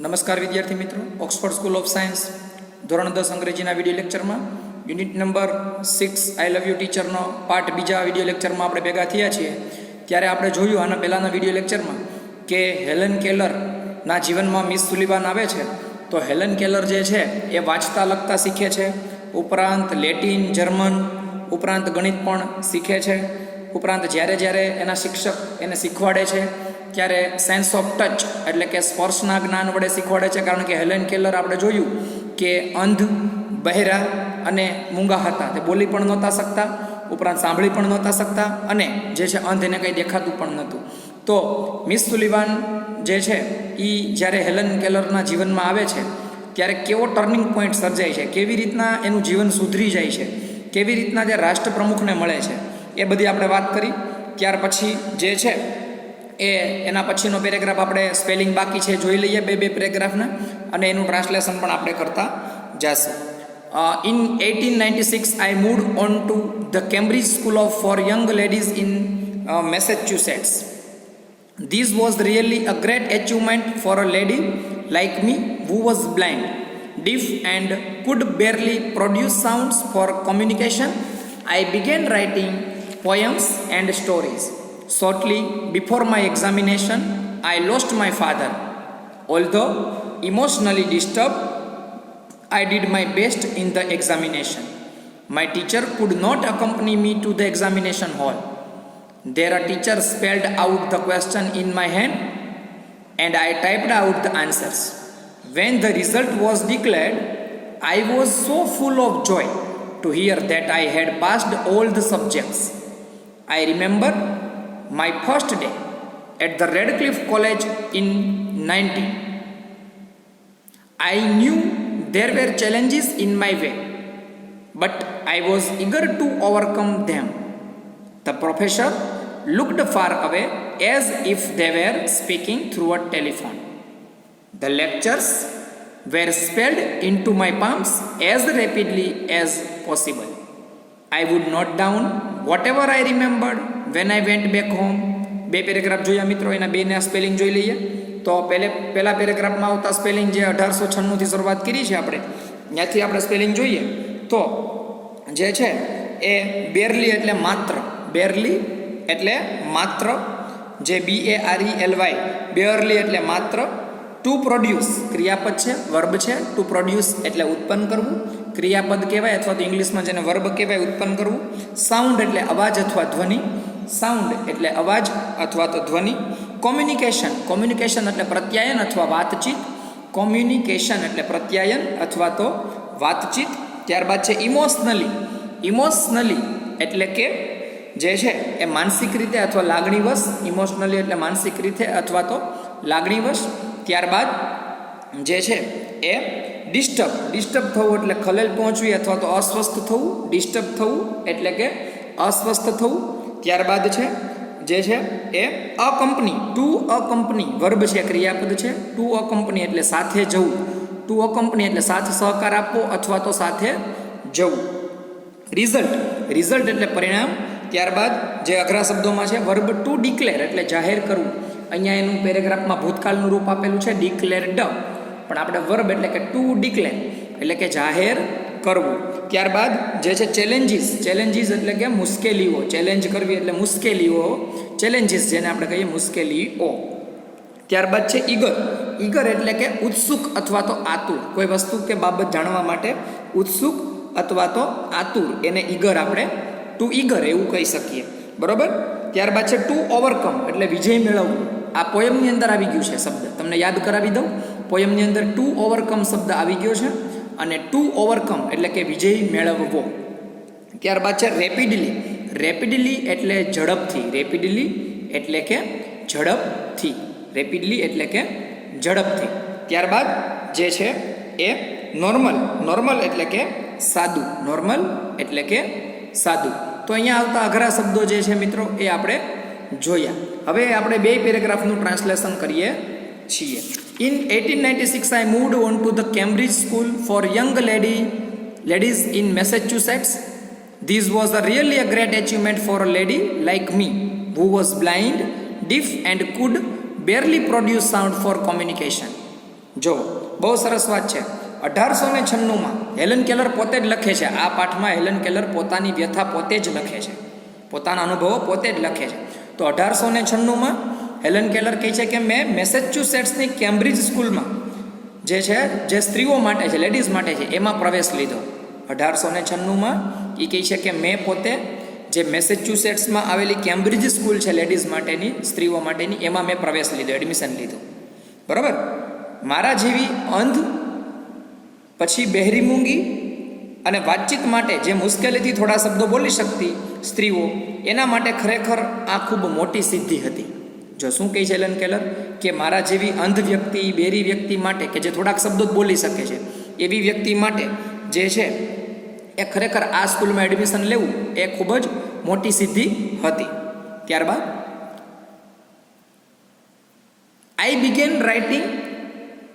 નમસ્કાર વિદ્યાર્થી મિત્રો, ઓક્સફર્ડ સ્કૂલ ઓફ સાયન્સ ધોરણ 10 અંગ્રેજીના વિડીયો લેક્ચરમાં unit number 6 I love you ટીચરનો પાર્ટ બીજા વિડીયો લેક્ચરમાં આપણે ભેગા થયા છીએ. ત્યારે આપણે જોયું આના પહેલાંના વિડીયો લેક્ચરમાં કે હેલન કેલરના જીવનમાં મિસ સુલિવાન આવે છે. તો હેલન કેલર જે છે એ વાંચતા લખતા શીખે છે, ઉપરાંત લેટિન, જર્મન, ઉપરાંત ગણિત પણ શીખે છે. ઉપરાંત જ્યારે એના શિક્ષક એને શીખવાડે છે ત્યારે સેન્સ ઓફ ટચ એટલે કે સ્પર્શના જ્ઞાન વડે શીખવાડે છે. કારણ કે હેલન કેલર આપણે જોયું કે અંધ, બહેરા અને મૂંગા હતા. તે બોલી પણ નહોતા શકતા, ઉપરાંત સાંભળી પણ નહોતા શકતા, અને જે છે અંધ એને કંઈ દેખાતું પણ નહોતું. તો મિસ સુલિવાન જે છે એ જ્યારે હેલન કેલરના જીવનમાં આવે છે ત્યારે કેવો ટર્નિંગ પોઈન્ટ સર્જાય છે, કેવી રીતના એનું જીવન સુધરી જાય છે, કેવી રીતના જે રાષ્ટ્રપ્રમુખને મળે છે, એ બધી આપણે વાત કરી. ત્યાર પછી જે છે એના પછીનો પેરેગ્રાફ આપણે સ્પેલિંગ બાકી છે જોઈ લઈએ, બે પેરેગ્રાફના, અને એનું ટ્રાન્સલેશન પણ આપણે કરતા જશું. In 1896, I moved on to the Cambridge School for Young Ladies in Massachusetts. This was really a great achievement for a lady like me who was blind, deaf and could barely produce sounds for communication. I began writing poems and stories. Shortly before my examination, I lost my father. Although emotionally disturbed, I did my best in the examination. My teacher could not accompany me to the examination hall. Their teacher spelled out the question in my hand and I typed out the answers. When the result was declared, I was so full of joy to hear that I had passed all the subjects. I remember my first day at the Redcliffe College in 90. I knew there were challenges in my way, but I was eager to overcome them. The professor looked far away as if they were speaking through a telephone. The lectures were spelled into my palms as rapidly as possible. I would note down whatever I remembered when I went back home. બે paragraph જોયા મિત્રો, એના બેના spelling જોઈ લઈએ. તો પહેલા પેરેગ્રાફમાં આવતા સ્પેલિંગ જે 1896થી શરૂઆત કરી છે આપણે, ત્યાંથી આપણે સ્પેલિંગ જોઈએ તો જે છે એ બેરલી એટલે માત્ર, બેરલી એટલે માત્ર, જે BARELY, બેરલી એટલે માત્ર. ટુ પ્રોડ્યુસ ક્રિયાપદ છે, વર્બ છે. ટુ પ્રોડ્યુસ એટલે ઉત્પન્ન કરવું, ક્રિયાપદ કહેવાય, અથવા તો ઇંગ્લિશમાં જેને વર્બ કહેવાય, ઉત્પન્ન કરવું. સાઉન્ડ એટલે અવાજ અથવા ધ્વનિ, સાઉન્ડ એટલે અવાજ અથવા તો ધ્વનિ. કોમ્યુનિકેશન, કોમ્યુનિકેશન એટલે પ્રત્યાયન અથવા વાતચીત, કોમ્યુનિકેશન એટલે પ્રત્યાયન અથવા તો વાતચીત. ત્યારબાદ છે ઇમોશનલી, ઇમોશનલી એટલે કે જે છે એ માનસિક રીતે અથવા લાગણીવશ, ઇમોશનલી એટલે માનસિક રીતે અથવા તો લાગણીવશ. ત્યારબાદ જે છે એ ડિસ્ટર્બ, ડિસ્ટર્બ થવું એટલે ખલેલ પહોંચવી અથવા તો અસ્વસ્થ થવું, ડિસ્ટર્બ થવું એટલે કે અસ્વસ્થ થવું. ત્યારબાદ છે જે છે એ અકંપની, ટુ અકંપની વર્બ છે, ક્રિયાપદ છે. ટુ અકંપની એટલે સાથે જવું, ટુ અકંપની એટલે સાથ સહકાર આપવો અથવા તો સાથે જવું. રિઝલ્ટ, રિઝલ્ટ એટલે પરિણામ. ત્યારબાદ જે અઘરા શબ્દોમાં છે વર્બ ટુ ડિક્લેર એટલે જાહેર કરવું. અહીંયા એનું પેરેગ્રાફમાં ભૂતકાળનું રૂપ આપેલું છે ડિક્લેર્ડ, પણ આપણે વર્બ એટલે કે ટુ ડિક્લેર એટલે કે જાહેર કરવું. ત્યારબાદ જે છે ચેલેન્જીસ, ચેલેન્જીસ એટલે કે મુશ્કેલીઓ, ચેલેન્જ કરવી એટલે મુશ્કેલીઓ, ચેલેન્જીસ જેને આપણે કહીએ મુશ્કેલીઓ. ત્યારબાદ છે ઈગર, ઈગર એટલે કે ઉત્સુક અથવા તો આતુર, કોઈ વસ્તુ કે બાબત જાણવા માટે ઉત્સુક અથવા તો આતુર, એને ઈગર આપણે ટુ ઈગર એવું કહી શકીએ, બરોબર. ત્યારબાદ છે ટુ ઓવરકમ એટલે વિજય મેળવવું. આ પોયમની અંદર આવી ગયું છે શબ્દ, તમને યાદ કરાવી દઉં. પોયમની અંદર ટુ ઓવરકમ શબ્દ આવી ગયો છે, અને ટુ ઓવરકમ એટલે કે વિજય મેળવવો. ત્યારબાદ છે રેપિડલી, રેપિડલી એટલે ઝડપથી, રેપિડલી એટલે કે ઝડપથી, રેપિડલી એટલે કે ઝડપથી. ત્યારબાદ જે છે એ નોર્મલ, નોર્મલ એટલે કે સાદું, નોર્મલ એટલે કે સાદું. તો અહીંયા આવતા અઘરા શબ્દો જે છે મિત્રો એ આપણે જોયા. હવે આપણે બે પેરેગ્રાફનું ટ્રાન્સલેશન કરીએ છીએ. In 1896, I moved on to the Cambridge School for Young Ladies in Massachusetts. This was really a great achievement for a lady like me who was blind, deaf and could barely produce sound for communication. જો બહુ સરસ વાત છે. 1896માં Helen Keller પોતે જ લખે છે. આ પાઠમાં હેલન કેલર પોતાની વ્યથા પોતે જ લખે છે, પોતાના અનુભવો પોતે જ લખે છે. તો 1896માં હેલન કેલર કહે છે કે મેં મેસેચ્યુસેટ્સની કેમ્બ્રિજ સ્કૂલમાં જે સ્ત્રીઓ માટે છે, લેડીઝ માટે છે, એમાં પ્રવેશ લીધો. 1896માં એ કહે છે કે મેં પોતે જે મેસેચ્યુસેટ્સમાં આવેલી કેમ્બ્રિજ સ્કૂલ છે લેડીઝ માટેની, સ્ત્રીઓ માટેની, એમાં મેં પ્રવેશ લીધો, એડમિશન લીધું. બરાબર. મારા જેવી અંધ, પછી બહેરી મૂંગી અને વાતચીત માટે જે મુશ્કેલીથી થોડા શબ્દો બોલી શકતી સ્ત્રીઓ, એના માટે ખરેખર આ ખૂબ મોટી સિદ્ધિ હતી. જો શું કહે છે હેલન કેલર કે મારા જેવી અંધ વ્યક્તિ, બેરી વ્યક્તિ માટે કે જે થોડાક શબ્દો જ બોલી શકે છે, એવી વ્યક્તિ માટે જે છે એ ખરેખર આ સ્કૂલમાં એડમિશન લેવું એ ખૂબ જ મોટી સિદ્ધિ હતી. ત્યારબાદ I began writing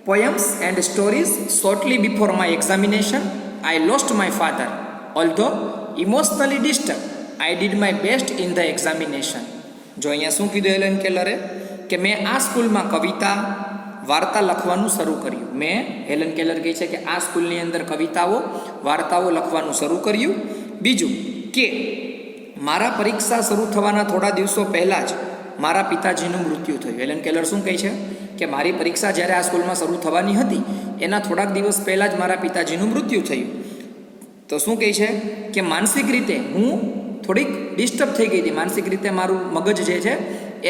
poems and stories shortly before my examination. I lost my father. Although emotionally disturbed, I did my best in the examination. જો અહીંયા શું કીધું હેલન કેલરે કે મેં આ સ્કૂલમાં કવિતા, વાર્તા લખવાનું શરૂ કર્યું. હેલન કેલર કહે છે કે આ સ્કૂલની અંદર કવિતાઓ, વાર્તાઓ લખવાનું શરૂ કર્યું. બીજું કે મારા પરીક્ષા શરૂ થવાના થોડા દિવસો પહેલાં જ મારા પિતાજીનું મૃત્યુ થયું. હેલન કેલર શું કહે છે કે મારી પરીક્ષા જ્યારે આ સ્કૂલમાં શરૂ થવાની હતી એના થોડાક દિવસ પહેલાં જ મારા પિતાજીનું મૃત્યુ થયું. તો શું કહે છે કે માનસિક રીતે હું થોડીક ડિસ્ટર્બ થઈ ગઈ હતી. માનસિક રીતે મારું મગજ જે છે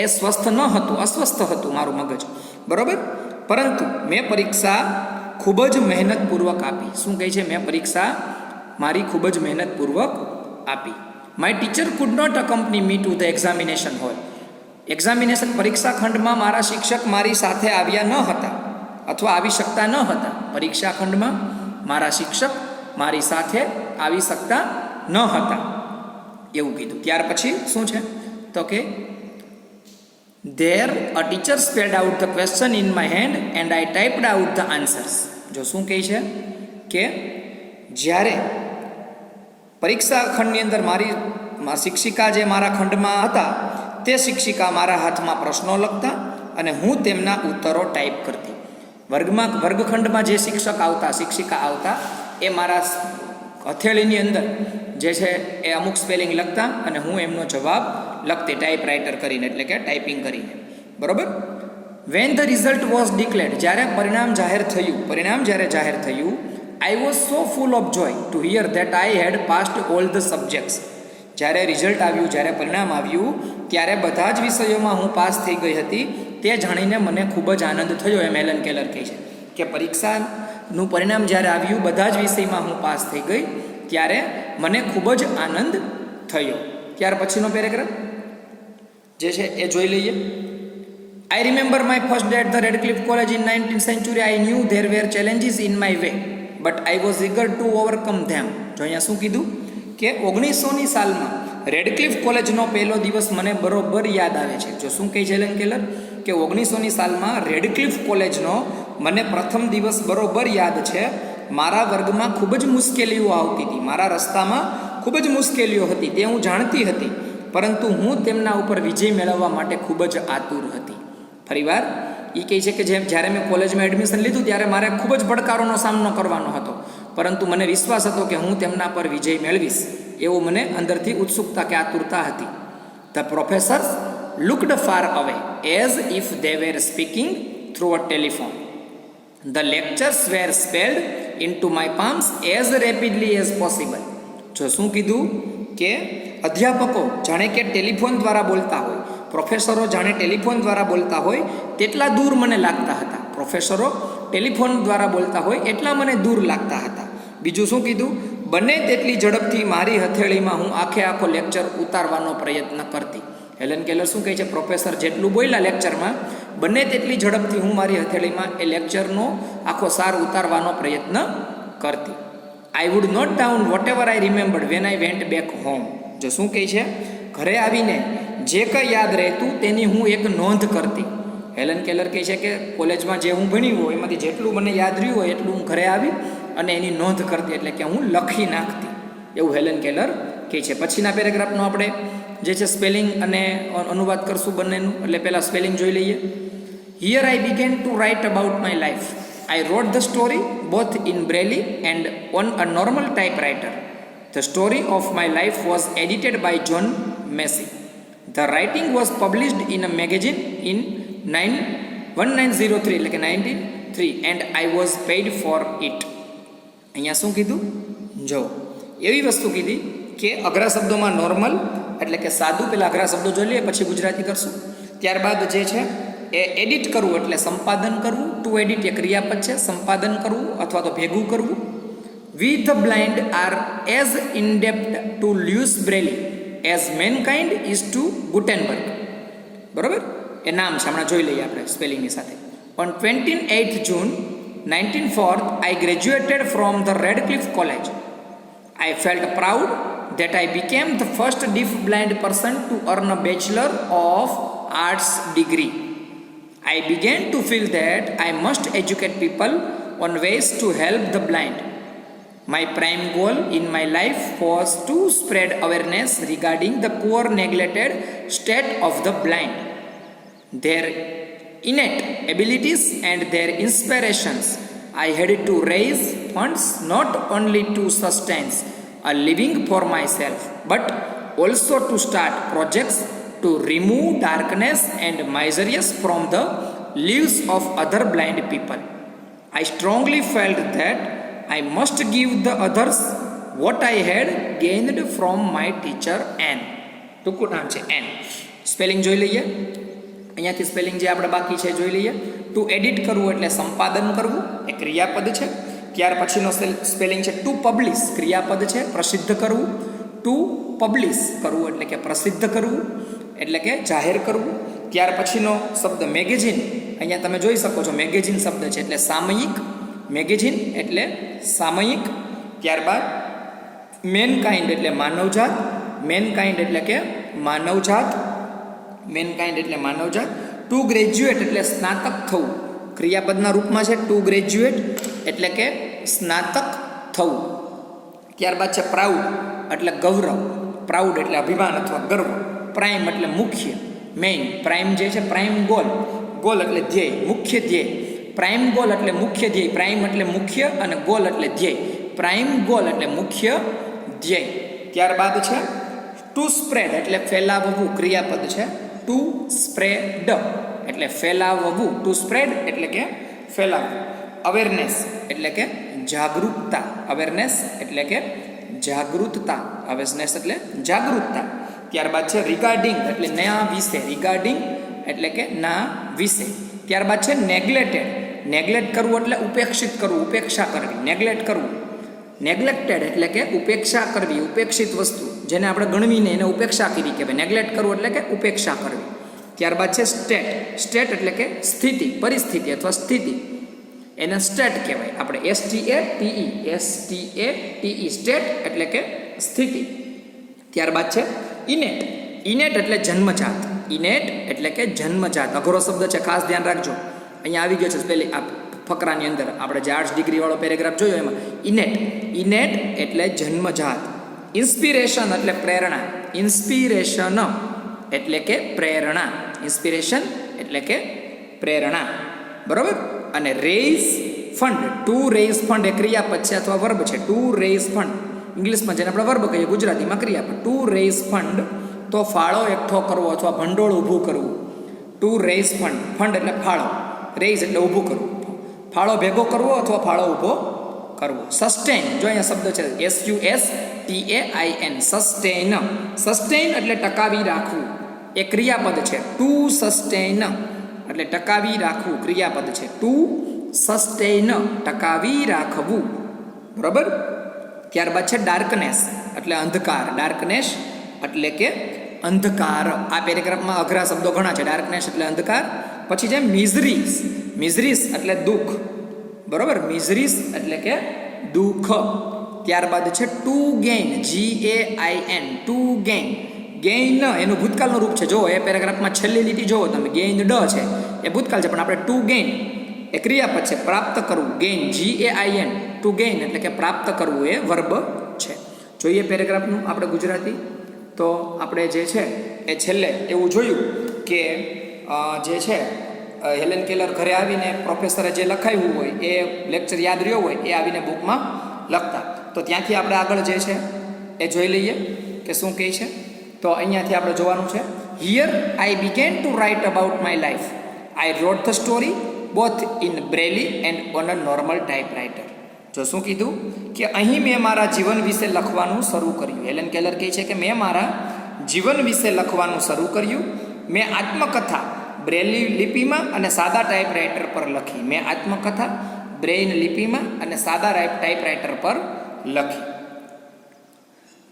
એ સ્વસ્થ ન હતું, અસ્વસ્થ હતું મારું મગજ. બરાબર. પરંતુ મેં પરીક્ષા ખૂબ જ મહેનતપૂર્વક આપી. શું કહે છે? મેં પરીક્ષા મારી ખૂબ જ મહેનતપૂર્વક આપી. My teacher could not accompany me to the examination hall. Examination પરીક્ષા ખંડમાં મારા શિક્ષક મારી સાથે આવ્યા ન હતા અથવા આવી શકતા ન હતા. પરીક્ષા ખંડમાં મારા શિક્ષક મારી સાથે આવી શકતા ન હતા એવું કીધું. ત્યાર પછી શું છે તો કે there a teacher spelled out the question in my hand and I typed out the answers. જો શું કહે છે કે જ્યારે પરીક્ષા ખંડની અંદર મારી શિક્ષિકા જે મારા ખંડમાં હતા તે શિક્ષિકા મારા હાથમાં પ્રશ્નો લખતા અને હું તેમના ઉત્તરો ટાઈપ કરતી. વર્ગખંડમાં જે શિક્ષક આવતા, શિક્ષિકા આવતા, એ મારા હથેળીની અંદર જે છે એ અમુક સ્પેલિંગ લખતા અને હું એમનો જવાબ લખતી ટાઈપરાઇટર કરીને, એટલે કે ટાઈપિંગ કરીને. બરાબર. When the result was declared, જ્યારે પરિણામ જ્યારે જાહેર થયું, I was so full of joy to hear that I had passed all the subjects. જ્યારે રિઝલ્ટ આવ્યું, જ્યારે પરિણામ આવ્યું, ત્યારે બધા જ વિષયોમાં હું પાસ થઈ ગઈ હતી. તે જાણીને મને ખૂબ જ આનંદ થયો. એમ હેલન કેલર કહે છે કે પરીક્ષાનું પરિણામ જ્યારે આવ્યું, બધા જ વિષયમાં હું પાસ થઈ ગઈ, ત્યારે મને ખૂબ જ આનંદ થયો. ત્યાર પછીનો પેરેગ્રાફ જે છે એ જોઈ લઈએ. I remember my first day at the Radcliffe college in 19th century. I knew there were challenges in my way but I was eager to overcome them. જો અહીંયા શું કીધું કે 1900ની સાલમાં રેડક્લિફ કોલેજનો પહેલો દિવસ મને બરોબર યાદ આવે છે. જો શું કહે છે હેલન કેલર કે 1900ની સાલમાં રેડક્લિફ કોલેજનો મને પ્રથમ દિવસ બરોબર યાદ છે. મારા વર્ગમાં ખૂબ જ મુશ્કેલીઓ આવતી હતી, મારા રસ્તામાં ખૂબ જ મુશ્કેલીઓ હતી, તે હું જાણતી હતી, પરંતુ હું તેમના ઉપર વિજય મેળવવા માટે ખૂબ જ આતુર હતી. ફરીવાર એ કહે છે કે જ્યારે મેં કોલેજમાં એડમિશન લીધું ત્યારે મારે ખૂબ જ પડકારોનો સામનો કરવાનો હતો, પરંતુ મને વિશ્વાસ હતો કે હું તેમના પર વિજય મેળવીશ, એવો મને અંદરથી ઉત્સુકતા કે આતુરતા હતી. The professors looked far away as if they were speaking through a telephone. The lectures were spelled into my palms as rapidly as possible. જો શું કીધું કે અધ્યાપકો જાણે કે ટેલિફોન દ્વારા બોલતા હોય, પ્રોફેસરો જાણે ટેલિફોન દ્વારા બોલતા હોય તેટલા દૂર મને લાગતા હતા. પ્રોફેસરો ટેલિફોન દ્વારા બોલતા હોય એટલા મને દૂર લાગતા હતા. બીજું શું કીધું? બને તેટલી ઝડપથી મારી હથેળીમાં હું આખો લેક્ચર ઉતારવાનો પ્રયત્ન કરતી. હેલન કેલર શું કહે છે? પ્રોફેસર જેટલું બોલ્યા લેક્ચરમાં, બને તેટલી ઝડપથી હું મારી હથેળીમાં એ લેક્ચરનો આખો સાર ઉતારવાનો પ્રયત્ન કરતી. I would note down whatever I remembered when I went back home. જો શું કહે છે? ઘરે આવીને જે કંઈ યાદ રહેતું તેની હું એક નોંધ કરતી. હેલન કેલર કહે છે કે કોલેજમાં જે હું ભણ્યું હોય એમાંથી જેટલું મને યાદ રહ્યું હોય એટલું હું ઘરે આવી અને એની નોંધ કરતી, એટલે કે હું લખી નાખતી, એવું હેલન કેલર કહે છે. પછીના પેરેગ્રાફનો આપણે જે છે સ્પેલિંગ અને અનુવાદ કરશું બંનેનું. એટલે પહેલાં સ્પેલિંગ જોઈ લઈએ. Here I began to write about my life. I wrote the story both in Braille and on a normal typewriter. The story of my life was edited by John Massey. The writing was published in a magazine in 1903 એટલે કે 1903 and I was paid for it. અહીંયા શું કીધું? જો એવી વસ્તુ કીધી કે અઘરા શબ્દોમાં નોર્મલ એટલે કે સાદું, પહેલાં અઘરા શબ્દો જોઈ લઈએ પછી ગુજરાતી કરશું. ત્યારબાદ જે છે એ એડિટ કરવું એટલે સંપાદન કરવું. ટુ એડિટ એ ક્રિયાપદ છે, સંપાદન કરવું અથવા તો ભેગું કરવું. We the blind are as indebted to Louis Braille as mankind is to Gutenberg. બરાબર, એ નામ છે, હમણાં જોઈ લઈએ આપણે સ્પેલિંગની સાથે. On 28th June 1904 I graduated from the Radcliffe College. I felt proud that I became the first deaf blind person to earn a Bachelor of Arts degree. I began to feel that I must educate people on ways to help the blind. My prime goal in my life was to spread awareness regarding the poor neglected state of the blind, their innate abilities and their inspirations. I had to raise funds not only to sustain a living for myself, but also to start projects to remove darkness and miseries from the lives of other blind people. I strongly felt that I must give the others what I had gained from my teacher N. ટૂંકું નામ છે N. Spelling જોઈ લઈએ. અહીંયાથી spelling જે આપણે બાકી છે જોઈ લઈએ. ટુ એડિટ કરવું એટલે સંપાદન કરવું, એ ક્રિયાપદ છે. ત્યાર પછીનો સ્પેલિંગ છે ટુ પબ્લિશ, ક્રિયાપદ છે, પ્રસિદ્ધ કરવું. ટુ પબ્લિશ કરવું એટલે કે પ્રસિદ્ધ કરવું, એટલે કે જાહેર કરવું. ત્યાર પછીનો શબ્દ મેગેઝિન, અહીંયા તમે જોઈ શકો છો મેગેઝિન શબ્દ છે એટલે સામયિક, મેગેઝિન એટલે સામયિક. ત્યારબાદ મેનકાઇન્ડ એટલે માનવજાત, મેનકાઇન્ડ એટલે કે માનવજાત, મેનકાઇન્ડ એટલે માનવજાત. ટુ ગ્રેજ્યુએટ એટલે સ્નાતક થવું, ક્રિયાપદના રૂપમાં છે ટુ ગ્રેજ્યુએટ એટલે કે સ્નાતક થવું. ત્યારબાદ છે પ્રાઉડ એટલે ગૌરવ, પ્રાઉડ એટલે અભિમાન અથવા ગર્વ. પ્રાઇમ એટલે મુખ્ય, મેઇન. પ્રાઇમ જે છે પ્રાઇમ ગોલ, ગોલ એટલે ધ્યેય, મુખ્ય ધ્યેય. પ્રાઇમ ગોલ એટલે મુખ્ય ધ્યેય, પ્રાઇમ એટલે મુખ્ય અને ગોલ એટલે ધ્યેય. પ્રાઇમ ગોલ એટલે મુખ્ય ધ્યેય. ત્યારબાદ છે ટુ સ્પ્રેડ એટલે ફેલાવવું, ક્રિયાપદ છે. ટુ સ્પ્રેડ એટલે ફેલાવવું, ટુ સ્પ્રેડ એટલે કે ફેલાવવું. અવેરનેસ એટલે કે જાગૃતતા, અવેરનેસ એટલે કે જાગૃતતા, અવેરનેસ એટલે જાગૃતતા. ત્યારબાદ છે રિગાર્ડિંગ એટલે ના વિશે, રિગાર્ડિંગ એટલે કે ના વિશે. ત્યારબાદ છે નેગ્લેક્ટેડ, નેગ્લેક્ટ કરવું એટલે ઉપેક્ષિત કરવું, ઉપેક્ષા કરવી, નેગ્લેક્ટ કરવું. નેગ્લેક્ટેડ એટલે કે ઉપેક્ષા કરવી, ઉપેક્ષિત વસ્તુ જેને આપણે ગણવીને એને ઉપેક્ષા કરી કહેવાય. નેગ્લેક્ટ કરવું એટલે કે ઉપેક્ષા કરવી. ત્યારબાદ છે સ્ટેટ, સ્ટેટ એટલે કે સ્થિતિ, પરિસ્થિતિ અથવા સ્થિતિ, એને સ્ટેટ કહેવાય. આપણે STATE, STATE સ્ટેટ એટલે કે સ્થિતિ. ત્યારબાદ છે ઇનેટ, ઇનેટ એટલે જન્મજાત, ઇનેટ એટલે કે જન્મજાત. અઘરો શબ્દ છે, ખાસ ધ્યાન રાખજો. અહીંયા આવી ગયો છે પેલી આ ફકરાની અંદર, આપણે જે આર્ટ્સ ડિગ્રી વાળો પેરેગ્રાફ જોયો એમાં ઇનેટ, ઇનેટ એટલે જન્મજાત. ઇન્સ્પિરેશન એટલે પ્રેરણા, ઇન્સ્પિરેશન એટલે કે પ્રેરણા, ઇન્સ્પિરેશન એટલે કે પ્રેરણા. બરાબર. અને raise fund, to raise fund એ ક્રિયાપદ છે અથવા વર્બ છે. ટુ રેઇઝ ફંડ ઇંગ્લિશમાં જેને આપણે વર્બ કહીએ, ગુજરાતીમાં ક્રિયાપદ. ટુ રેઇઝ ફંડ તો ફાળો એકઠો કરવો અથવા ભંડોળ ઊભું કરવું. ટુ રેઇઝ ફંડ, ફંડ એટલે ફાળો, રેઇઝ એટલે ઊભું કરવું, ફાળો ભેગો કરવો અથવા ફાળો ઊભો કરવો. સસ્ટેન, જો અહીંયા શબ્દ છે SUSTAIN, સસ્ટેન. સસ્ટેન એટલે ટકાવી રાખવું, એ ક્રિયાપદ છે. ટુ સસ્ટેન એટલે ટકાવી રાખવું, ક્રિયાપદ છે. ટુ સસ્ટેન ટકાવી રાખવું. બરાબર. ત્યારબાદ છે ડાર્કનેસ એટલે અંધકાર, ડાર્કનેસ એટલે કે અંધકાર. આ પેરેગ્રાફમાં અઘરા શબ્દો ઘણા છે. ડાર્કનેસ એટલે અંધકાર. પછી છે મિઝરીસ, મિઝરીસ એટલે દુઃખ. બરાબર, મિઝરીસ એટલે કે દુઃખ. ત્યારબાદ છે two gain, GAIN, two gain. Gain એનું ભૂતકાળનું રૂપ છે. જો એ પેરેગ્રાફમાં છેલ્લી લીટી જુઓ તમે, ગેઇન ડ છે એ ભૂતકાળ છે, પણ આપણે ટુ ગેઇન એ ક્રિયાપદ છે, પ્રાપ્ત કરવું. ગેઇન GAIN, ટુ ગેઇન એટલે કે પ્રાપ્ત કરવું, એ વર્બ છે. જોઈએ પેરેગ્રાફનું આપણે ગુજરાતી. તો આપણે જે છે એ છેલ્લે એવું જોયું કે જે છે હેલેન કેલર ઘરે આવીને પ્રોફેસરે જે લખાવ્યું હોય એ લેક્ચર યાદ રહ્યો હોય એ આવીને બુકમાં લખતા. તો ત્યાંથી આપણે આગળ જે છે એ જોઈ લઈએ કે શું કહે છે. તો અહીંયાથી આપણે જોવાનું છે, here I began to write about my life. I wrote the story both in Braille and on a normal typewriter. જો શું કીધું કે અહીં મેં મારા જીવન વિશે લખવાનું શરૂ કર્યું. હેલેન કેલર કહે છે કે મેં મારા જીવન વિશે લખવાનું શરૂ કર્યું. મેં આત્મકથા બ્રેલી લિપિમાં અને સાદા ટાઈપરાઇટર પર લખી. મેં આત્મકથા બ્રેઇન લિપિમાં અને સાદા ટાઈપરાઇટર પર લખી.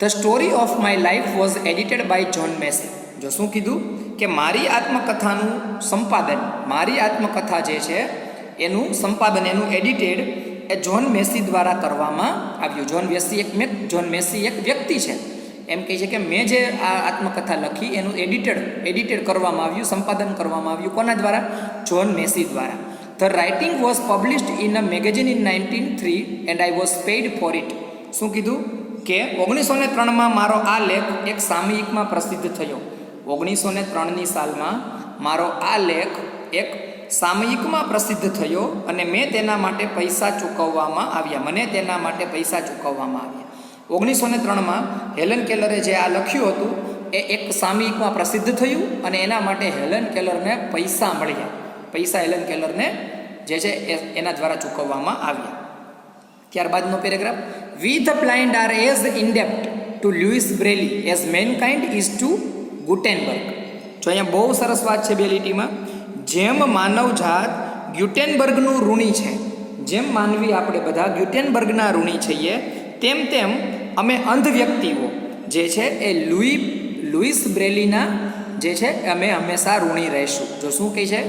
The story of my life was edited by John Macy. જો શું કીધું કે મારી આત્મકથાનું સંપાદન, મારી આત્મકથા જે છે એનું સંપાદન, એનું એડિટેડ એ જ્હોન મેસી દ્વારા કરવામાં આવ્યું. જ્હોન મેસી એક વ્યક્તિ છે. એમ કહે છે કે મેં જે આ આત્મકથા લખી એનું એડિટેડ કરવામાં આવ્યું, સંપાદન કરવામાં આવ્યું. કોના દ્વારા? જ્હોન મેસી દ્વારા. The writing was published in a magazine in 1903 and I was paid four it. શું કીધું કે 1903માં મારો આ લેખ એક સામયિકમાં પ્રસિદ્ધ થયો. 1903ની સાલમાં મારો આ લેખ એક સામયિકમાં પ્રસિદ્ધ થયો અને મેં તેના માટે પૈસા ચૂકવવામાં આવ્યા. મને તેના માટે પૈસા ચૂકવવામાં આવ્યા. 1903માં હેલેન કેલરે જે આ લખ્યું હતું એ એક સામયિકમાં પ્રસિદ્ધ થયું અને એના માટે હેલેન કેલરને પૈસા મળ્યા. પૈસા હેલેન કેલરને જે છે એના દ્વારા ચૂકવવામાં આવ્યા. ત્યારબાદનો paragraph, we the blind are as indebted to Louis Braille as mankind is to Gutenberg. જો અહીંયા બહુ સરસ વાત છે બે લીટીમાં. જેમ માનવજાત ગ્યુટેનબર્ગનું ઋણી છે, જેમ માનવી આપણે બધા ગ્યુટેનબર્ગના ઋણી છીએ, તેમ તેમ અમે અંધ વ્યક્તિઓ જે છે એ લુઈસ બ્રેલીના જે છે અમે હંમેશા ઋણી રહીશું. જો શું કહે છે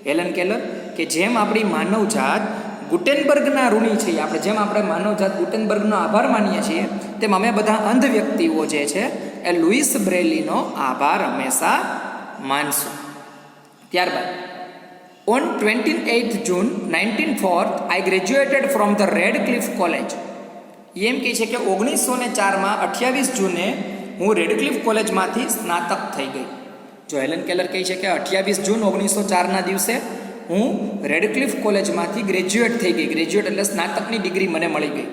હેલેન કેલર કે જેમ આપણી માનવજાત ગુટેનબર્ગના ઋણી છીએ, જેમ આપણે માનવજાત ગુટેનબર્ગનો આભાર માનીએ છીએ, તેમ અમે બધા અંધ વ્યક્તિઓ જે છે એ લુઈસ બ્રેલીનો આભાર હંમેશા માનશું. ત્યારબાદ on 28th June 1904 I graduated from the Radcliffe college. એમ કહે છે કે 1904માં 28 જૂને હું રેડક્લિફ કોલેજમાંથી સ્નાતક થઈ ગઈ. જો હેલેન કેલર કહે છે કે 28 જૂન 1904ના દિવસે હું રેડક્લિફ કોલેજમાંથી ગ્રેજ્યુએટ થઈ ગઈ. ગ્રેજ્યુએટ એટલે સ્નાતકની ડિગ્રી મને મળી ગઈ.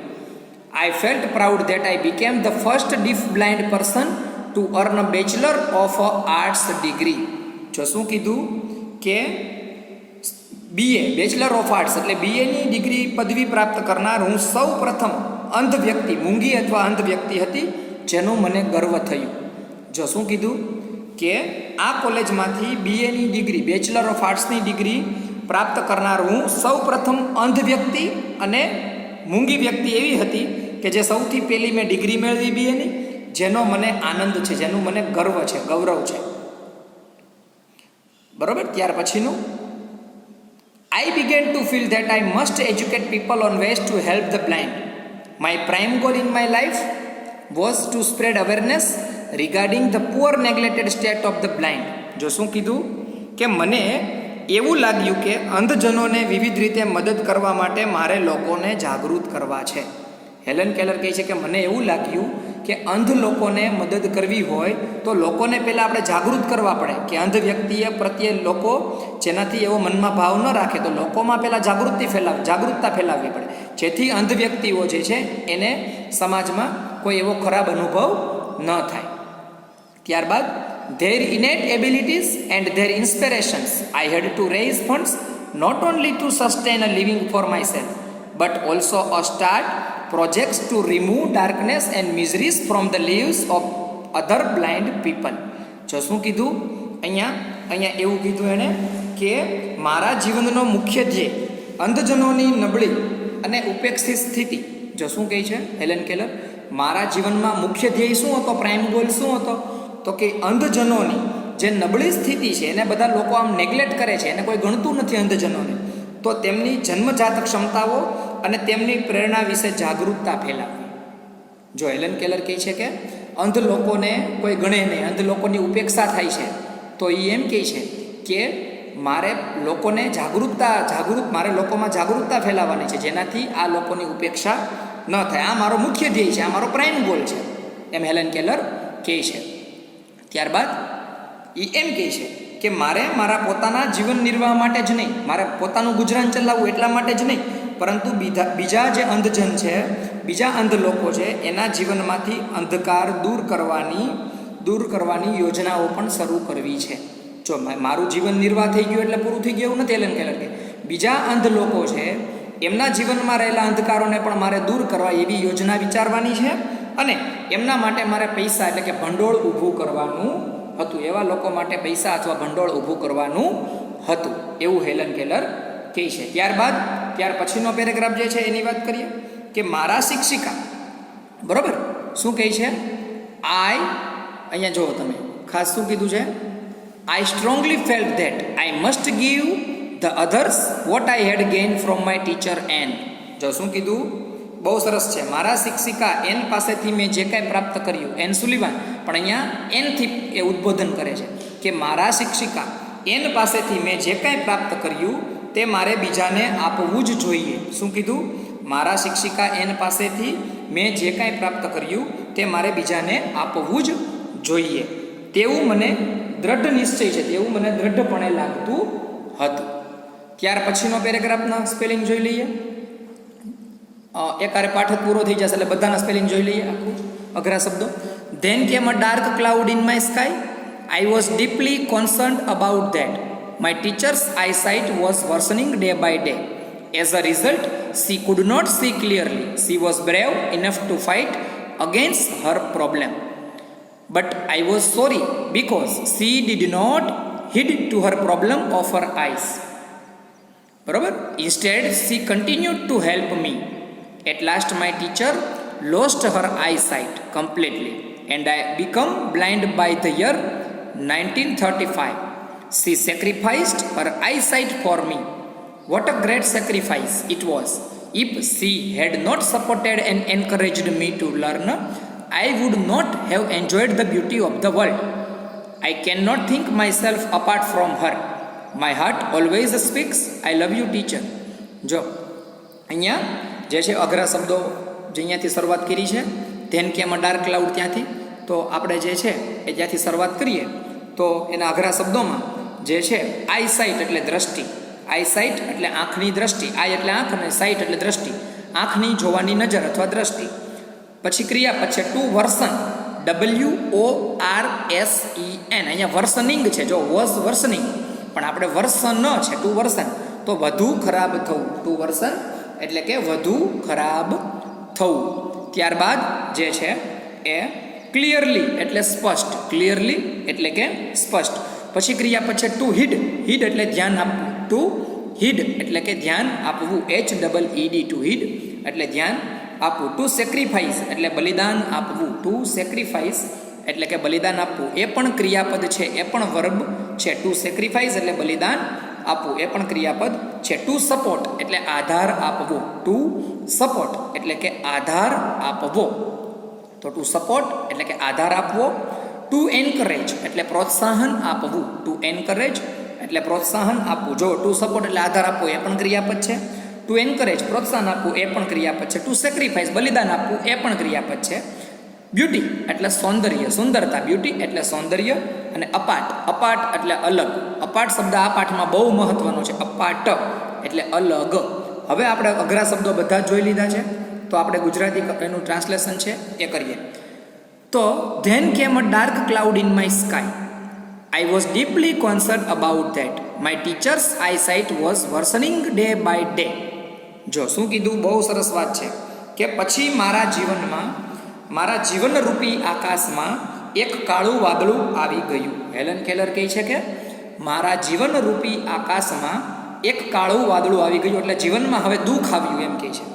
આઈ felt proud that I became the first deaf blind person to earn a bachelor of arts degree. જો શું કીધું કે BA બેચલર ઓફ આર્ટ્સ એટલે BAની ડિગ્રી પદવી પ્રાપ્ત કરનાર હું સૌ પ્રથમ અંધ વ્યક્તિ, મૂંગી અથવા અંધ વ્યક્તિ હતી જેનું મને ગર્વ થયું. જો શું કીધું કે આ કોલેજમાંથી BAની ડિગ્રી, બેચલર ઓફ આર્ટ્સની ડિગ્રી પ્રાપ્ત કરનાર હું સૌ પ્રથમ અંધ વ્યક્તિ અને મૂંગી વ્યક્તિ એવી હતી કે જે સૌથી પહેલી મેં ડિગ્રી મેળવી BAની, જેનો મને આનંદ છે, જેનું મને ગર્વ છે, ગૌરવ છે. બરોબર. ત્યાર પછીનું, I began to feel that I must educate people on ways to help the blind. My prime goal in my life was to spread awareness regarding the poor neglected state of the blind. જો શું કીધું કે મને એવું લાગ્યું કે અંધજનોને વિવિધ રીતે મદદ કરવા માટે મારે લોકોને જાગૃત કરવા છે. હેલેન કેલર કહે છે કે મને એવું લાગ્યું કે અંધ લોકોને મદદ કરવી હોય તો લોકોને પહેલાં આપણે જાગૃત કરવા પડે કે અંધ વ્યક્તિએ પ્રત્યે લોકો જેનાથી એવો મનમાં ભાવ ન રાખે તો લોકોમાં પહેલાં જાગૃતતા ફેલાવવી પડે, જેથી અંધ વ્યક્તિઓ જે છે એને સમાજમાં કોઈ એવો ખરાબ અનુભવ ન થાય. ત્યારબાદ their innate abilities and their inspirations I had to raise funds not only to sustain a living for myself but also a start projects to remove darkness and miseries from the lives of other blind people. જો શું કીધું અહીંયા એવું કીધું એણે કે મારા જીવનનો મુખ્ય ધ્યેય અંધજનોની નબળી અને ઉપેક્ષિત સ્થિતિ. જો શું કહે છે હેલેન કેલર, મારા જીવનમાં મુખ્ય ધ્યેય શું હતો, પ્રાઇમ ગોલ શું હતો, તો કે અંધજનોની જે નબળી સ્થિતિ છે એને બધા લોકો આમ નેગ્લેક્ટ કરે છે, એને કોઈ ગણતું નથી અંધજનોને, તો તેમની જન્મજાત ક્ષમતાઓ અને તેમની પ્રેરણા વિશે જાગૃતતા ફેલાવવી. જો હેલેન કેલર કહે છે કે અંધ લોકોને કોઈ ગણે નહીં, અંધ લોકોની ઉપેક્ષા થાય છે, તો એ એમ કહે છે કે મારે લોકોને મારે લોકોમાં જાગૃતતા ફેલાવવાની છે, જેનાથી આ લોકોની ઉપેક્ષા ન થાય. આ મારો મુખ્ય ધ્યેય છે, આ મારો પ્રાઇમ ગોલ છે, એમ હેલેન કેલર કહે છે. ત્યારબાદ એ એમ કહે છે કે મારે મારા પોતાના જીવન નિર્વાહ માટે જ નહીં, મારે પોતાનું ગુજરાન ચલાવવું એટલા માટે જ નહીં, પરંતુ બીજા જે અંધજન છે, બીજા અંધ લોકો છે, એના જીવનમાંથી અંધકાર દૂર કરવાની યોજનાઓ પણ શરૂ કરવી છે. જો મારું જીવન નિર્વાહ થઈ ગયું એટલે પૂરું થઈ ગયું એવું નથી. એલન કેલર કે બીજા અંધ લોકો છે, એમના જીવનમાં રહેલા અંધકારોને પણ મારે દૂર કરવા એવી યોજના વિચારવાની છે, અને એમના માટે મારે પૈસા એટલે કે ભંડોળ ઊભું કરવાનું હતું. એવા લોકો માટે પૈસા અથવા ભંડોળ ઊભું કરવાનું હતું, એવું હેલન કેલર કહે છે. ત્યાર પછીનો પેરેગ્રાફ જે છે એની વાત કરીએ કે મારા શિક્ષિકા, બરાબર, શું કહે છે? અહીંયા જુઓ તમે ખાસ શું કીધું છે? I strongly felt that I must give the others what I had gained from my teacher N. જો શું કીધું? બહુ સરસ છે. મારા શિક્ષિકા એન પાસેથી મેં જે કાંઈ પ્રાપ્ત કર્યું, એન સુલિવાન, પણ અહીંયા એનથી એ ઉદ્બોધન કરે છે કે મારા શિક્ષિકા એન પાસેથી મેં જે કાંઈ પ્રાપ્ત કર્યું તે મારે બીજાને આપવું જ જોઈએ. શું કીધું? મારા શિક્ષિકા એન પાસેથી મેં જે કાંઈ પ્રાપ્ત કર્યું તે મારે બીજાને આપવું જ જોઈએ તેવું મને દ્રઢ નિશ્ચય છે, તેવું મને દ્રઢપણે લાગતું હતું. ત્યાર પછીનો પેરેગ્રાફના સ્પેલિંગ જોઈ લઈએ. એકારે પાઠ પૂરો થઈ જશે એટલે બધાના સ્પેલિંગ જોઈ લઈએ આખું અઘરા શબ્દો. Then came a dark cloud in my sky. I was deeply concerned about that. My teacher's eyesight was worsening day by day. As a result she could not see clearly. She was brave enough to fight against her problem. But I was sorry because she did not heed to her problem of her eyes. બરાબર? Instead, she continued to help me. At last, my teacher lost her eyesight completely and I became blind by the year 1935. She sacrificed her eyesight for me. What a great sacrifice it was. If she had not supported and encouraged me to learn, I would not have enjoyed the beauty of the world. I cannot think myself apart from her. My heart always speaks, I love you, teacher. જો અહીંયા જે છે અઘરા શબ્દો જે અહીંયાથી શરૂઆત કરી છે, ધેન કેમ ડાર્ક ક્લાઉડ ત્યાંથી, તો આપણે જે છે એ ત્યાંથી શરૂઆત કરીએ તો એના અઘરા શબ્દોમાં જે છે આઈસાઇટ એટલે દ્રષ્ટિ, આઈસાઇટ એટલે આંખની દ્રષ્ટિ, આઈ એટલે આંખ અને સાઇટ એટલે દ્રષ્ટિ, આંખની જોવાની નજર અથવા દ્રષ્ટિ. પછી ક્રિયાપદ છે ટુ વર્સન, WORSEN. અહીંયા વર્સનિંગ છે, જો વોઝ વર્સનિંગ, પણ આપણે વર્સન છે, ટુ વર્સન, તો વધુ ખરાબ થવું. ટુ વર્સન એટલે કે વધુ ખરાબ થવું. ત્યારબાદ જે છે એ ક્લિયરલી એટલે સ્પષ્ટ, ક્લિયરલી એટલે કે સ્પષ્ટ. પછી ક્રિયાપદ છે ટુ હીડ, હીડ એટલે ધ્યાન આપવું, ટુ હીડ એટલે કે ધ્યાન આપવું, HEED, ટુ હીડ એટલે ધ્યાન આપવું. ટુ સેક્રિફાઈસ એટલે બલિદાન આપવું, ટુ સેક્રિફાઈસ એટલે કે બલિદાન આપવું, એ પણ ક્રિયાપદ છે, એ પણ વર્બ છે. ટુ સેક્રિફાઈસ એટલે બલિદાન આપવું, એ પણ ક્રિયાપદ છે. ટુ સપોર્ટ એટલે આધાર આપવો, ટુ સપોર્ટ એટલે કે આધાર આપવો, તો ટુ સપોર્ટ એટલે કે આધાર આપવો. ટુ એન્કરેજ એટલે પ્રોત્સાહન આપવું, ટુ એન્કરેજ એટલે પ્રોત્સાહન આપવું. જો ટુ સપોર્ટ એટલે આધાર આપવો, એ પણ ક્રિયાપદ છે. ટુ એન્કરેજ પ્રોત્સાહન આપવું, એ પણ ક્રિયાપદ છે. ટુ સેક્રિફાઈસ બલિદાન આપવું, એ પણ ક્રિયાપદ છે. બ્યુટી એટલે સૌંદર્ય, સુંદરતા, બ્યુટી એટલે સૌંદર્ય. અને અપાટ, અપાટ એટલે અલગ. અપાટ શબ્દ આ પાઠમાં બહુ મહત્વનો છે, અપાટ એટલે અલગ. હવે આપણે અઘરા શબ્દો બધા જ જોઈ લીધા છે, તો આપણે ગુજરાતી એનું ટ્રાન્સલેશન છે એ કરીએ. તો than came a dark cloud in my sky. I was deeply concerned about that. My teacher's eyesight was worsening day by day. જો શું કીધું? બહુ સરસ વાત છે કે પછી મારા જીવનમાં, મારા જીવનરૂપી આકાશમાં એક કાળું વાદળું આવી ગયું. હેલન કેલર કહે છે કે મારા જીવનરૂપી આકાશમાં એક કાળું વાદળું આવી ગયું, એટલે જીવનમાં હવે દુઃખ આવ્યું એમ કહે છે.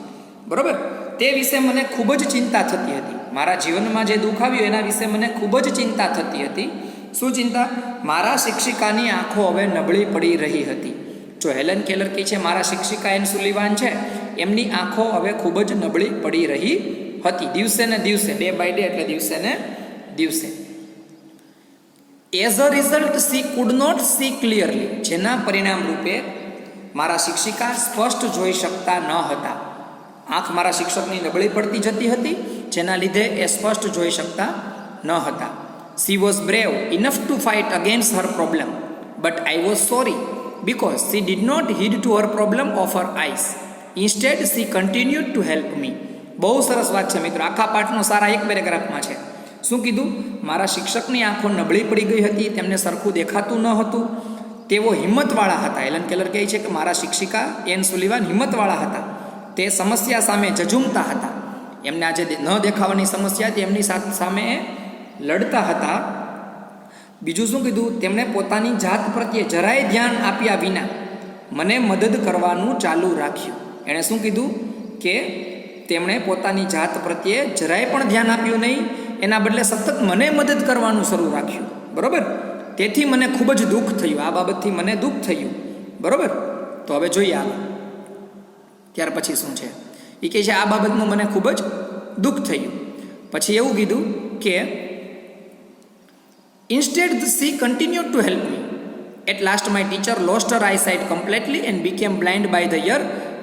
બરાબર? તે વિશે મને ખૂબ જ ચિંતા થતી હતી. મારા જીવનમાં જે દુઃખ આવ્યું એના વિશે મને ખૂબ જ ચિંતા થતી હતી. શું ચિંતા? મારા શિક્ષિકાની આંખો હવે નબળી પડી રહી હતી. જો હેલન કેલર કહે છે મારા શિક્ષિકા એન સુલિવાન છે, એમની આંખો હવે ખૂબ જ નબળી પડી રહી હતી, દિવસે ને દિવસે, ડે બાય ડે એટલે દિવસે ને દિવસે. As a result she could not see clearly. જેના પરિણામ રૂપે મારા શિક્ષિકા સ્પષ્ટ જોઈ શકતા ન હતા. આંખ મારા શિક્ષકની નબળી પડતી જતી હતી, જેના લીધે એ સ્પષ્ટ જોઈ શકતા ન હતા. She was brave enough to fight against her problem. but I was sorry because she did not heed to her problem of her eyes. Instead, she continued to help me. બહુ સરસ વાત છે મિત્રો, આખા પાઠનો સારા એક પેરેગ્રાફમાં છે. શું કીધું? મારા શિક્ષકની આંખો નબળી પડી ગઈ હતી, તેમને સરખું દેખાતું ન હતું. તેઓ હિંમતવાળા હતા. હેલન કેલર કહે છે કે મારા શિક્ષિકા એન સુલિવાન હિંમતવાળા હતા. તે સમસ્યા સામે ઝઝૂમતા હતા. એમને આજે ન દેખાવાની સમસ્યા હતી, એમની સામે લડતા હતા. બીજું શું કીધું? તેમણે પોતાની જાત પ્રત્યે જરાય ધ્યાન આપ્યા વિના મને મદદ કરવાનું ચાલુ રાખ્યું. એણે શું કીધું? કે તેમણે પોતાની જાત પ્રત્યે જરાય પણ ધ્યાન આપ્યું નહીં, એના બદલે સતત મને મદદ કરવાનું શરૂ રાખ્યું. બરાબર? તેથી મને ખૂબ જ દુઃખ થયું. આ બાબતથી મને દુઃખ થયું. બરાબર? તો હવે જોઈએ આગળ. ત્યાર પછી શું છે એ કહે છે આ બાબતનું મને ખૂબ જ દુઃખ થયું. પછી એવું કીધું કે instead she continued to help me. At last my teacher lost her eyesight completely and became blind by the year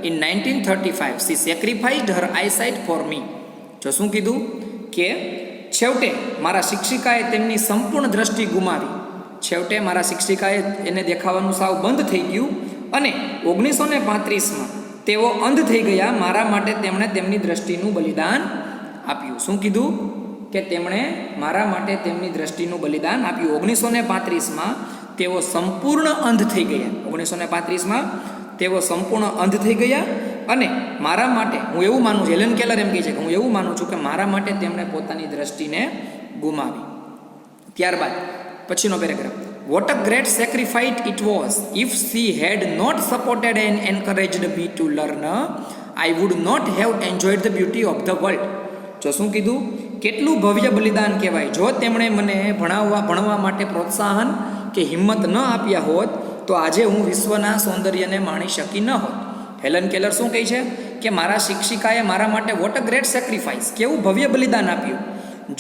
in 1935. She sacrificed her eyesight for me. જો શું કીધું? કે છેવટે મારા શિક્ષિકાએ તેમની સંપૂર્ણ દ્રષ્ટિ ગુમાવી. છેવટે મારા શિક્ષિકાએ એને દેખાવાનું સાવ બંધ થઈ ગયું અને 1935માં તેઓ અંધ થઈ ગયા. મારા માટે તેમણે તેમની દ્રષ્ટિનું બલિદાન આપ્યું. શું કીધું? કે તેમણે મારા માટે તેમની દ્રષ્ટિનું બલિદાન આપ્યું. 1935માં તેઓ સંપૂર્ણ અંધ થઈ ગયા. 1935માં તેઓ સંપૂર્ણ અંધ થઈ ગયા અને મારા માટે, હું એવું માનું છું, હેલન કેલર એમ કહે છે કે હું એવું માનું છું કે મારા માટે તેમણે પોતાની દ્રષ્ટિને ગુમાવી. ત્યારબાદ પછીનો paragraph. What a great sacrifice it was. If she had not supported and encouraged me to learn, I would not have enjoyed the beauty of the world. જો શું કીધું? કેટલું ભવ્ય બલિદાન કહેવાય. જો તેમણે મને ભણવા માટે પ્રોત્સાહન કે હિંમત ન આપ્યા હોત તો આજે હું વિશ્વના સૌંદર્યને માણી શકી ન હોત. હેલન કેલર શું કહે છે? કે મારા શિક્ષિકાએ મારા માટે વોટ અ ગ્રેટ સેક્રિફાઈસ, કેવું ભવ્ય બલિદાન આપ્યું.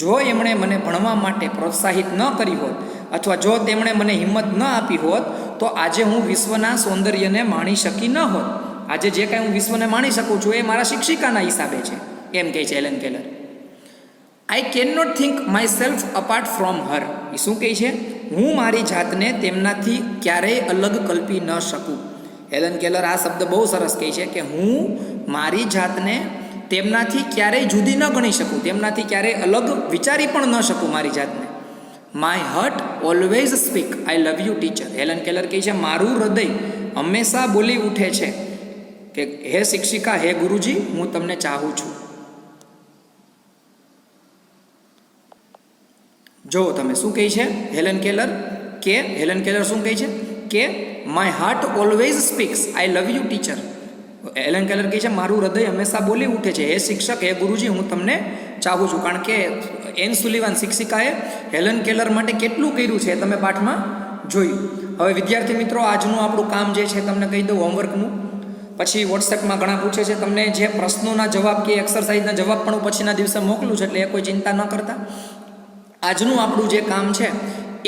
જો એમણે મને ભણવા માટે પ્રોત્સાહિત ન કરી હોત અથવા જો તેમણે મને હિંમત ન આપી હોત તો આજે હું વિશ્વના સૌંદર્યને માણી શકી ન હોત. આજે જે કાંઈ હું વિશ્વને માણી શકું છું એ મારા શિક્ષિકાના હિસાબે છે, એમ કહે છે Helen Keller. I can not think myself apart from her. એ શું કહે છે? હું મારી જાતને તેમનાથી ક્યારેય અલગ કલ્પી ન શકું. હેલન કેલર આ શબ્દ બહુ સરસ કહે છે કે હું મારી જાતને તેમનાથી ક્યારેય જુદી ન ગણી શકું, તેમનાથી ક્યારેય અલગ વિચારી પણ ન શકું મારી જાતને. My hurt always speak I love you teacher. Helen Keller કહે છે મારું હૃદય હંમેશા બોલી ઉઠે છે કે હે શિક્ષિકા, હે ગુરુજી, હું તમને ચાહું છું. જો તમે શું કહે છે હેલન કેલર? કે હેલન કેલર શું કહે છે? કે my heart always speaks I love you teacher. Helen Keller કહે છે મારું હૃદય હંમેશા બોલી ઉઠે છે હે શિક્ષક, હે ગુરુજી, હું તમને ચાહું છું. કારણ કે એન સુલિવાન શિક્ષિકાએ હેલન કેલર માટે કેટલું કર્યું છે તમે પાઠમાં જોયું. હવે વિદ્યાર્થી મિત્રો, આજનું આપણું કામ જે છે તમને કહી દઉં હોમવર્કનું. પછી વોટ્સએપમાં ઘણા પૂછે છે તમને જે પ્રશ્નોના જવાબ કે એક્સરસાઇઝના જવાબ પણ હું પછીના દિવસે મોકલું છું, એટલે એ કોઈ ચિંતા ન કરતા. આજનું આપણું જે કામ છે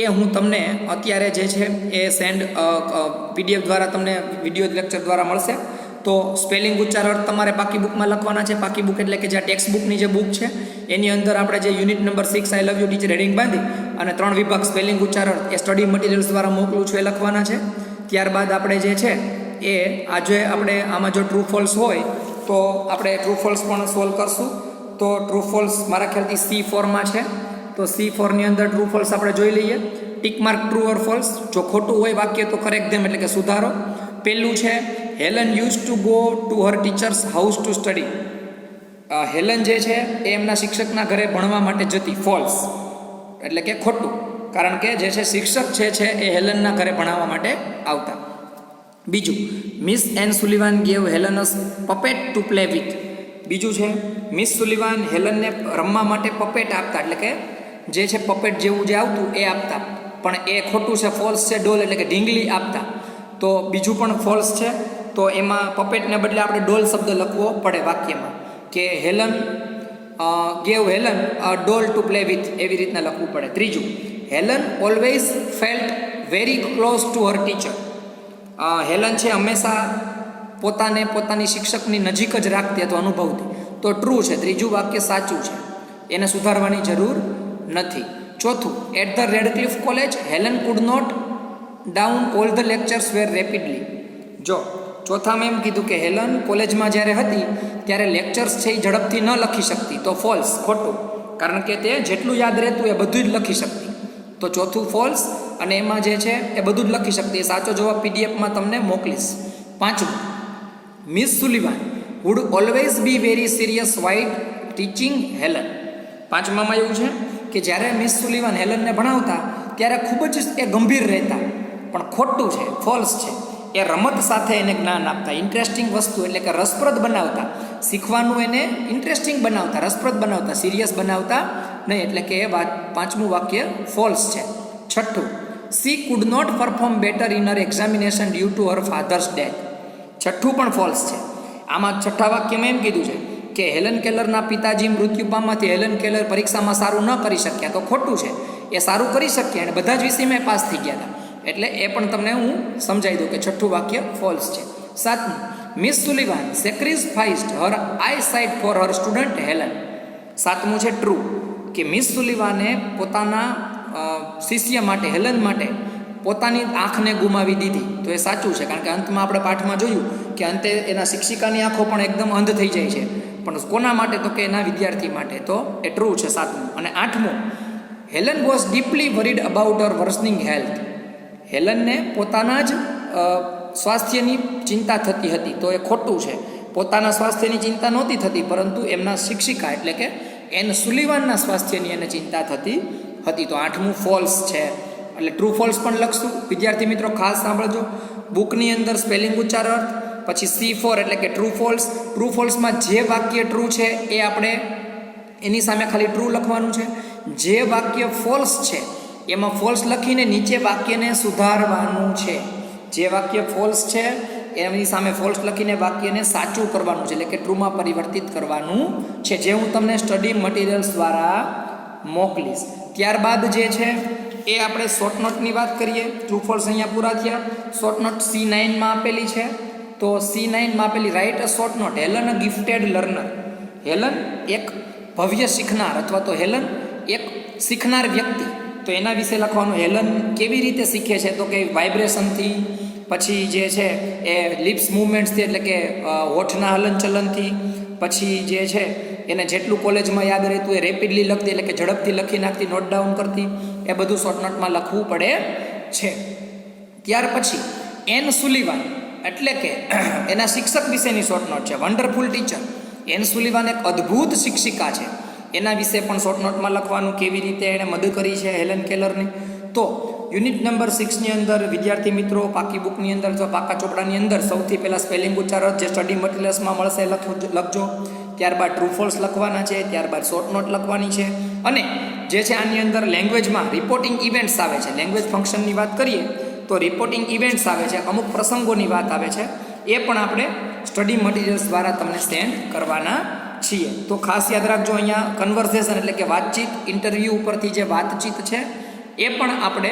એ હું તમને અત્યારે જે છે એ સેન્ડ PDF દ્વારા તમને વિડીયો લેક્ચર દ્વારા મળશે. તો સ્પેલિંગ ઉચ્ચારણ તમારે પાકી બુકમાં લખવાના છે. પાકી બુક એટલે કે જે ટેક્સ્ટ બુકની જે બુક છે એની અંદર આપણે જે unit number 6 I love you teacher heading બાંધી અને 3 વિભાગ સ્પેલિંગ ઉચ્ચારણ એ સ્ટડી મટીરિયલ્સ દ્વારા મોકલું છું, એ લખવાના છે. ત્યારબાદ આપણે જે છે એ આજે આપણે આમાં જો ટ્રુ ફોલ્સ હોય તો આપણે ટ્રુ ફોલ્સ પણ સોલ્વ કરશું. તો ટ્રુ ફોલ્સ મારા ખ્યાલથી C4માં છે. તો C4ની અંદર ટ્રુ ફોલ્સ આપણે જોઈ લઈએ. Tick mark true or false. જો ખોટું હોય વાક્ય તો કરેક્ટ ધેમ એટલે કે સુધારો. પહેલું છે Helen use to go to her teachers house to study. Helen જે છે એ એમના શિક્ષકના ઘરે ભણવા માટે જતી. ફોલ્સ એટલે કે ખોટું, કારણ કે જે છે શિક્ષક છે એ હેલનના ઘરે ભણાવવા માટે આવતા. બીજું, Miss Anne Sullivan gave Helen's puppet to play with. બીજું છે મિસ સુલિવાન હેલનને રમવા માટે પપેટ આપતા, એટલે કે જે છે પપેટ જેવું જે આવતું એ આપતા. પણ એ ખોટું છે, ફોલ્સ છે. ડોલ એટલે કે ઢીંગલી આપતા. તો બીજું પણ ફોલ્સ છે. તો એમાં પપેટને બદલે આપણે ડોલ શબ્દ લખવો પડે વાક્યમાં, કે Helen gave Helen doll to play with, એવી રીતના લખવું પડે. ત્રીજું, Helen always felt very close to her teacher. Helen છે હંમેશા પોતાની શિક્ષકની નજીક જ રાખતી અથવા અનુભવતી. તો ટ્રુ છે. ત્રીજું વાક્ય સાચું છે, એને સુધારવાની જરૂર નથી. ચોથું, at the Radcliffe college Helen could not down all the lectures were rapidly. જો ચોથામાં એમ કીધું કે હેલન કોલેજમાં જ્યારે હતી ત્યારે લેક્ચર્સ છે એ ઝડપથી ન લખી શકતી, તો ફોલ્સ, ખોટું, કારણ કે તે જેટલું યાદ રહેતું એ બધું જ લખી શકતી. તો ચોથું ફોલ્સ, અને એમાં જે છે એ બધું જ લખી શકતી. એ સાચો જવાબ પીડીએફમાં તમને મોકલીશ. પાંચમું, Miss Sullivan would always be very serious while teaching Helen. પાંચમામાં એવું છે કે જ્યારે મિસ સુલિવાન હેલનને ભણાવતા ત્યારે ખૂબ જ એ ગંભીર રહેતા, પણ ખોટું છે, ફોલ્સ છે. એ રમત સાથે એને જ્ઞાન આપતા, ઇન્ટરેસ્ટિંગ વસ્તુ એટલે કે રસપ્રદ બનાવતા, શીખવાનું એને ઇન્ટરેસ્ટિંગ બનાવતા, રસપ્રદ બનાવતા, સિરિયસ બનાવતા નહીં. એટલે કે એ પાંચમું વાક્ય ફોલ્સ છે. છઠ્ઠું, she could not perform better in her examination due to her father's death. છઠ્ઠું પણ ફોલ્સ છે. આમાં છઠ્ઠા વાક્યમાં એમ કીધું છે કે હેલન કેલરના પિતાજી મૃત્યુ પામવાથી હેલન કેલર પરીક્ષામાં સારું ન કરી શક્યા, તો ખોટું છે. એ સારું કરી શક્યા અને બધા જ વિષયમાં પાસ થઈ ગયા હતા. એટલે એ પણ તમને હું સમજાવી દઉં કે છઠ્ઠું વાક્ય ફોલ્સ છે. સાતમું, Miss Sullivan sacrificed her eyesight for her student Helen. સાતમું છે ટ્રુ, કે મિસ સુલિવાને પોતાના શિષ્ય માટે, હેલન માટે પોતાની આંખને ગુમાવી દીધી. તો એ સાચું છે, કારણ કે અંતમાં આપણે પાઠમાં જોયું કે અંતે એના શિક્ષિકાની આંખો પણ એકદમ અંધ થઈ જાય છે. પણ કોના માટે? તો કે એના વિદ્યાર્થી માટે. તો એ ટ્રુ છે, સાતમું. અને આઠમું, Helen was deeply worried about her worsening health. હેલનને પોતાના જ સ્વાસ્થ્યની ચિંતા થતી હતી, તો એ ખોટું છે. પોતાના સ્વાસ્થ્યની ચિંતા નહોતી થતી, પરંતુ એમના શિક્ષિકા એટલે કે એન સુલિવાનના સ્વાસ્થ્યની એને ચિંતા થતી હતી. તો આઠમું ફોલ્સ છે. એટલે ટ્રુ ફોલ્સ પણ લખશું. વિદ્યાર્થી મિત્રો ખાસ સાંભળજો, બુકની અંદર સ્પેલિંગ ઉચ્ચાર અર્થ, પછી C4 એટલે કે ટ્રુ ફોલ્સ. ટ્રુ ફોલ્સમાં જે વાક્ય ટ્રુ છે એ આપણે એની સામે ખાલી ટ્રુ લખવાનું છે. જે વાક્ય ફોલ્સ છે એમાં ફોલ્સ લખીને નીચે વાક્યને સુધારવાનું છે. જે વાક્ય ફોલ્સ છે એની સામે ફોલ્સ લખીને વાક્યને સાચું કરવાનું છે, એટલે કે ટ્રુમાં પરિવર્તિત કરવાનું છે, જે હું તમને સ્ટડી મટીરિયલ્સ દ્વારા મોકલીશ. ત્યારબાદ જે છે એ આપણે શોર્ટ નોટની વાત કરીએ. ટ્રુ ફોલ્સ અહીંયા પૂરા થયા. શોર્ટ નોટ C9માં આપેલી છે. તો C9માં આપેલી write a short note. Helen a gifted learner. Helen એક ભવ્ય શીખનાર અથવા તો હેલન એક શીખનાર વ્યક્તિ. તો એના વિશે લખવાનું. હેલન કેવી રીતે શીખે છે? તો કે વાઇબ્રેશનથી, પછી જે છે એ લિપ્સ મૂવમેન્ટ્સથી એટલે કે હોઠના હલનચલનથી, પછી જે છે એને જેટલું કોલેજમાં યાદ રહેતું એ રેપિડલી લખતી એટલે કે ઝડપથી લખી નાખતી, નોટ ડાઉન કરતી. એ બધું શોર્ટ નોટમાં લખવું પડે છે. ત્યાર પછી એન સુલિવાન એટલે કે એના શિક્ષક વિશેની શોર્ટ નોટ છે. Wonderful teacher. એન સુલિવાન એક અદ્ભુત શિક્ષિકા છે. એના વિશે પણ શોર્ટ નોટમાં લખવાનું, કેવી રીતે એણે મદદ કરી છે હેલન કેલરની. તો યુનિટ નંબર 6ની અંદર વિદ્યાર્થી મિત્રો પાકી બુકની અંદર અથવા પાકા ચોપડાની અંદર સૌથી પહેલાં સ્પેલિંગ ઉચ્ચાર જે સ્ટડી મટીરિયલ્સમાં મળશે લખજો. ત્યારબાદ ટ્રુ ફોલ્સ લખવાના છે. ત્યારબાદ શોર્ટ નોટ લખવાની છે. અને જે છે આની અંદર લેંગ્વેજમાં રિપોર્ટિંગ ઇવેન્ટ્સ આવે છે. લેંગ્વેજ ફંક્શનની વાત કરીએ તો રિપોર્ટિંગ ઇવેન્ટ્સ આવે છે, અમુક પ્રસંગોની વાત આવે છે. એ પણ આપણે સ્ટડી મટીરિયલ્સ દ્વારા તમને સેન્ડ કરવાના છીએ. તો ખાસ યાદ રાખજો, અહીંયા કન્વર્સેશન એટલે કે વાતચીત, ઇન્ટરવ્યૂ ઉપરથી જે વાતચીત છે એ પણ આપણે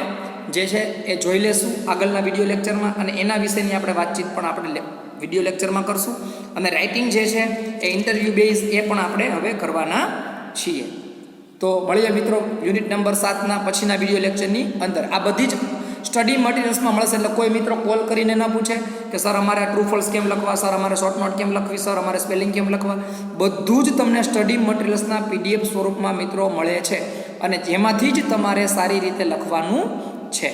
જે છે એ જોઈ લેશું આગળના વિડીયો લેક્ચરમાં. અને એના વિશેની આપણે વાતચીત પણ આપણે વિડીયો લેક્ચરમાં કરશું. અને રાઇટિંગ જે છે એ ઇન્ટરવ્યૂ બેઝ એ પણ આપણે હવે કરવાના છીએ. તો મળીએ મિત્રો યુનિટ નંબર 7ના પછીના વિડીયો લેક્ચરની અંદર. આ બધી જ સ્ટડી મટીરિયલ્સમાં મળશે. એટલે કોઈ મિત્રો કોલ કરીને ન પૂછે કે સર અમારે ટ્રુ ફોલ્સ કેમ લખવા, સર અમારે શોર્ટ નોટ કેમ લખવી, સર અમારે સ્પેલિંગ કેમ લખવા. બધું જ તમને સ્ટડી મટીરિયલ્સના PDF સ્વરૂપમાં મિત્રો મળે છે, અને જેમાંથી જ તમારે સારી રીતે લખવાનું છે.